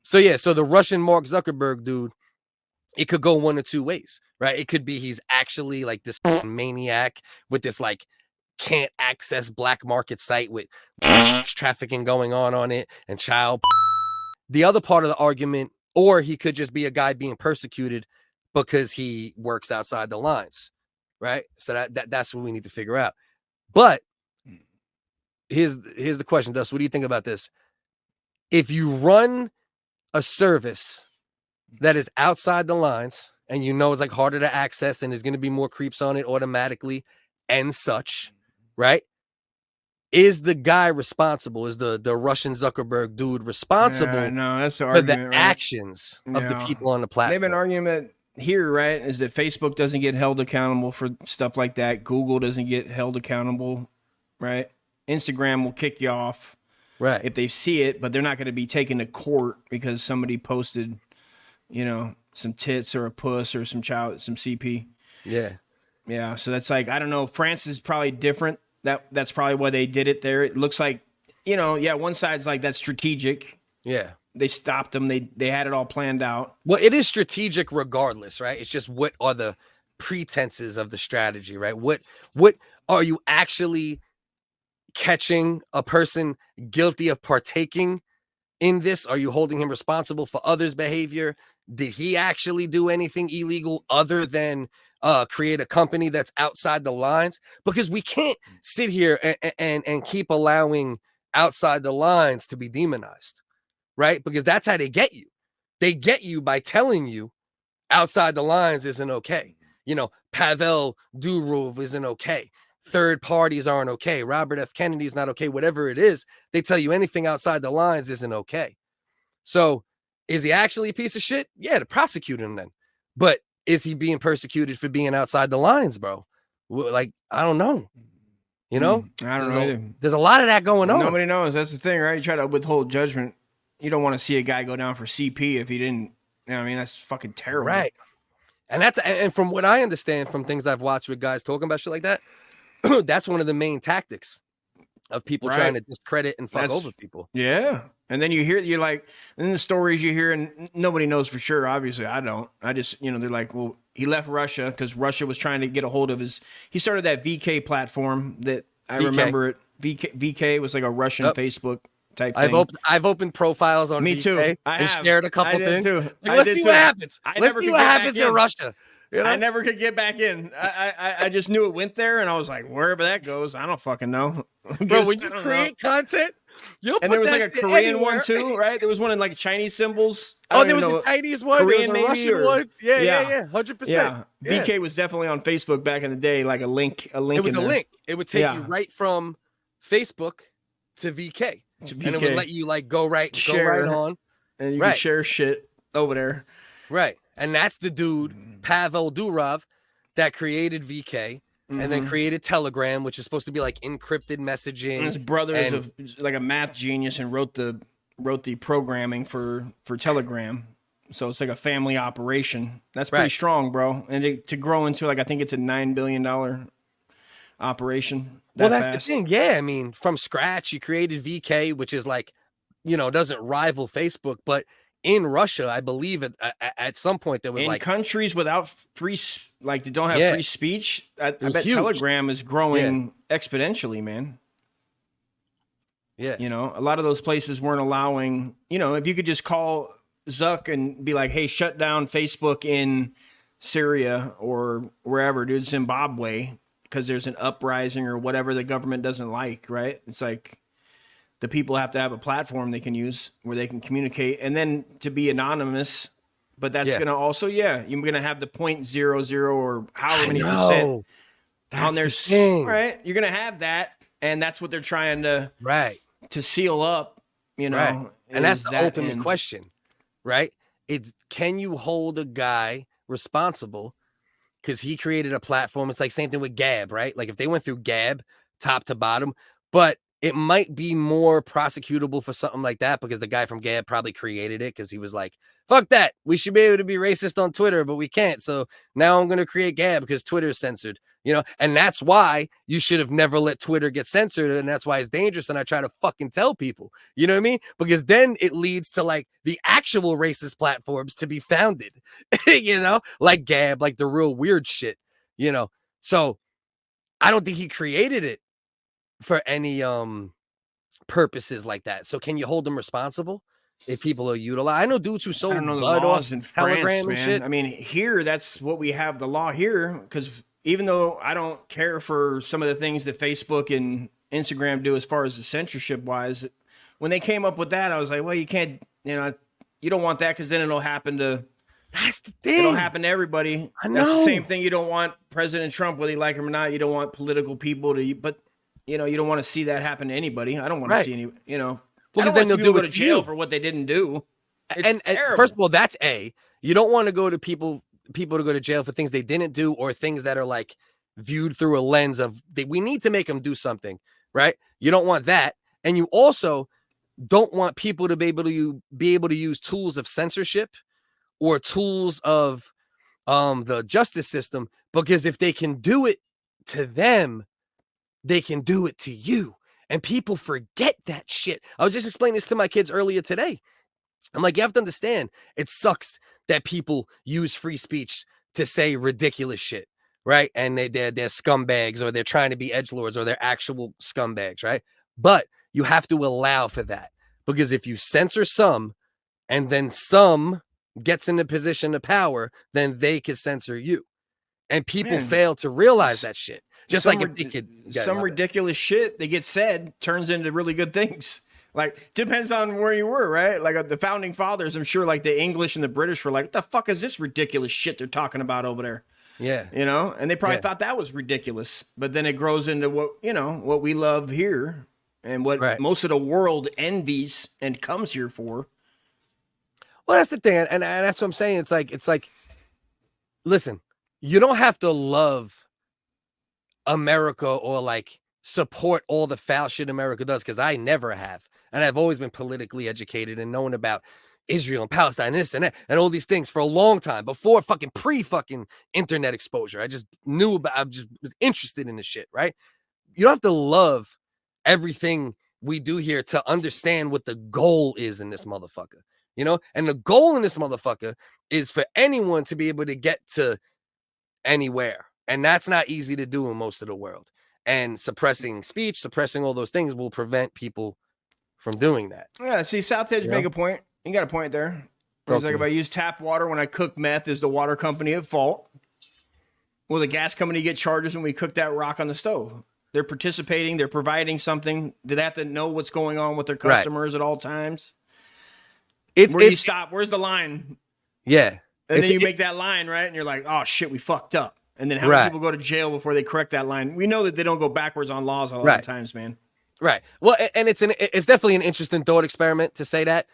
So the Russian Mark Zuckerberg dude, it could go one of two ways, right? It could be he's actually like this maniac with this like can't access black market site with trafficking going on it and child. The other part of the argument, or he could just be a guy being persecuted because he works outside the lines, right? So that's what we need to figure out. But here's the question, Dust. What do you think about this? If you run a service that is outside the lines and you know it's like harder to access and there's going to be more creeps on it automatically and such, right? Is the guy responsible? Is the Russian Zuckerberg dude responsible no, that's the for argument, the right? actions of the people on the platform? They've been arguing that here, right, is that Facebook doesn't get held accountable for stuff like that. Google doesn't get held accountable, right? Instagram will kick you off, right, if they see it, but they're not going to be taken to court because somebody posted, some tits or a puss or some CP. Yeah. So that's like, I don't know. France is probably different. That's probably why they did it there. It looks like, one side's like that's strategic. Yeah. They stopped them. They had it all planned out. Well, it is strategic regardless, right? It's just what are the pretenses of the strategy, right? What are you actually catching a person guilty of partaking in this? Are you holding him responsible for others' behavior? Did he actually do anything illegal other than create a company that's outside the lines? Because we can't sit here and keep allowing outside the lines to be demonized, right? Because that's how they get you. They get you by telling you outside the lines isn't okay. Pavel Durov isn't okay. Third parties aren't okay. Robert F. Kennedy's not okay. Whatever it is, they tell you anything outside the lines isn't okay. So is he actually a piece of shit? Yeah, to prosecute him then. But is he being persecuted for being outside the lines, bro? Like, I don't know. I don't know either. There's a lot of that going on. Nobody knows. That's the thing, right? You try to withhold judgment. You don't want to see a guy go down for CP if he didn't. That's fucking terrible. Right. And from what I understand from things I've watched with guys talking about shit like that, that's one of the main tactics of people trying to discredit and fuck over people. Yeah. And then you're like, and the stories you hear, and nobody knows for sure. Obviously, I don't. I just, they're like, well, he left Russia because Russia was trying to get a hold of he started that VK platform that I remember it. VK was like a Russian Facebook type thing. I've opened profiles on Me VK too. and shared a couple things. Too. Let's see what happens. Let's see what happens in Russia. I never could get back in. I just knew it went there, and I was like, wherever that goes, I don't fucking know. Bro, when you create content, and there was like a Korean one too, right? There was one in like Chinese symbols. There was the Chinese one. Korean, there was a Russian one. Yeah, 100%. Yeah. VK was definitely on Facebook back in the day, like a link. It was a link. It would take you right from Facebook to VK. And it would let you like go right on. And you can share shit over there. Right. And that's the dude, Pavel Durov, that created VK and then created Telegram, which is supposed to be like encrypted messaging. And his brother is like a math genius and wrote the programming for Telegram. So it's like a family operation. That's pretty strong, bro. And to grow into like, I think it's a $9 billion operation. That's the thing. Yeah. I mean, from scratch, you created VK, which is like, doesn't rival Facebook, but in Russia, I believe at some point there was in like countries without free, like they don't have free speech. I bet huge. Telegram is growing exponentially, man. Yeah. A lot of those places weren't allowing, if you could just call Zuck and be like, hey, shut down Facebook in Syria or wherever, dude, Zimbabwe, because there's an uprising or whatever the government doesn't like, right? It's like, the people have to have a platform they can use where they can communicate, and then to be anonymous. But that's going to also, you're going to have the 0.00 or however many percent on their thing, right? You're going to have that, and that's what they're trying to seal up, Right. And that's the ultimate question, right? It's can you hold a guy responsible because he created a platform? It's like same thing with Gab, right? Like if they went through Gab top to bottom, but it might be more prosecutable for something like that because the guy from Gab probably created it because he was like, fuck that. We should be able to be racist on Twitter, but we can't. So now I'm going to create Gab because Twitter is censored, you know, and that's why you should have never let Twitter get censored. And that's why it's dangerous. And I try to fucking tell people, you know what I mean? Because then it leads to like the actual racist platforms to be founded, you know, like Gab, like the real weird shit, you know? So I don't think he created it for any purposes like that. So can you hold them responsible if people are utilized? I know dudes who I sold don't know the bud off laws in Telegram France, and man. shit. I mean, here that's what we have the law here, because even though I don't care for some of the things that Facebook and Instagram do as far as the censorship wise, when they came up with that, I was like, well, you can't, you know, you don't want that because then it'll happen to. That's the thing. It'll happen to everybody. I know. That's the same thing. You don't want President Trump, whether you like him or not. You don't want political people to, but you know, you don't want to see that happen to anybody. I don't want to see any, you know, because then they'll go to jail for what they didn't do. It's terrible. First of all, that's you don't want to go to people to go to jail for things they didn't do or things that are like viewed through a lens of we need to make them do something, right? You don't want that, and you also don't want people to be able to use tools of censorship or tools of the justice system, because if they can do it to them, they can do it to you. And people forget that shit. I was just explaining this to my kids earlier today. I'm like, you have to understand, it sucks that people use free speech to say ridiculous shit, right? And they're scumbags, or they're trying to be edgelords, or they're actual scumbags, right? But you have to allow for that, because if you censor some and then some gets in a position of power, then they can censor you. And people fail to realize that shit. Just like if they could, some ridiculous shit that gets said turns into really good things. Like, depends on where you were, right? Like the founding fathers, I'm sure like the English and the British were like, what the fuck is this ridiculous shit they're talking about over there? Yeah. You know, and they probably thought that was ridiculous, but then it grows into what, you know, what we love here and what most of the world envies and comes here for. Well, that's the thing. And that's what I'm saying. It's like, listen, you don't have to love America or like support all the foul shit America does, because I never have. And I've always been politically educated and known about Israel and Palestine and this and that and all these things for a long time before fucking internet exposure. I just knew about, I just was interested in this shit, right? You don't have to love everything we do here to understand what the goal is in this motherfucker, you know? And the goal in this motherfucker is for anyone to be able to get to anywhere. And that's not easy to do in most of the world. And suppressing speech, suppressing all those things will prevent people from doing that. Yeah, see, South Edge make a point. You got a point there. It's like, if I use tap water when I cook meth, is the water company at fault? Will the gas company get charges when we cook that rock on the stove? They're participating. They're providing something. Do they have to know what's going on with their customers at all times? Where do you stop? Where's the line? Yeah. And then you make that line, right? And you're like, oh, shit, we fucked up. And then how many people go to jail before they correct that line? We know that they don't go backwards on laws a lot of times, man. Right. Well, and it's definitely an interesting thought experiment to say that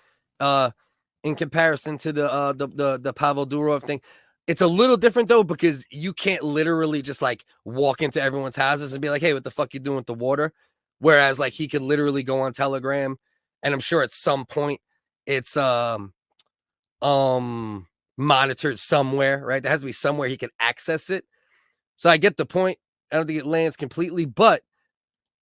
in comparison to the Pavel Durov thing. It's a little different, though, because you can't literally just like walk into everyone's houses and be like, hey, what the fuck you doing with the water? Whereas like he could literally go on Telegram, and I'm sure at some point it's monitored somewhere, right? There has to be somewhere he can access it. So I get the point. I don't think it lands completely, but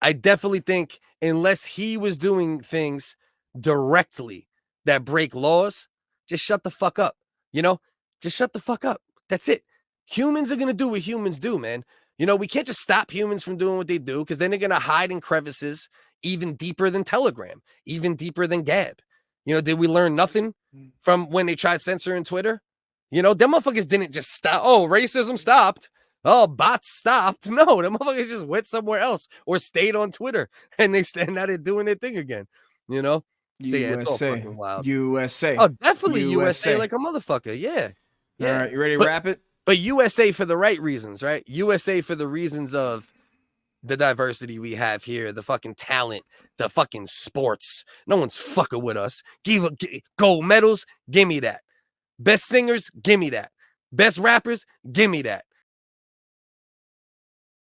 I definitely think unless he was doing things directly that break laws, just shut the fuck up. You know, just shut the fuck up. That's it. Humans are going to do what humans do, man. You know, we can't just stop humans from doing what they do, because then they're going to hide in crevices even deeper than Telegram, even deeper than Gab. You know, did we learn nothing from when they tried censoring Twitter? You know, them motherfuckers didn't just stop. Oh, racism stopped. Oh, bots stopped. No, them motherfuckers just went somewhere else or stayed on Twitter, and now they're doing their thing again. You know? So, yeah, it's all fucking wild. USA. Oh, definitely USA like a motherfucker. Yeah. All right, you ready to wrap it? But USA for the right reasons, right? USA for the reasons of the diversity we have here, the fucking talent, the fucking sports. No one's fucking with us. Gold medals, give me that. Best singers, give me that. Best rappers, give me that.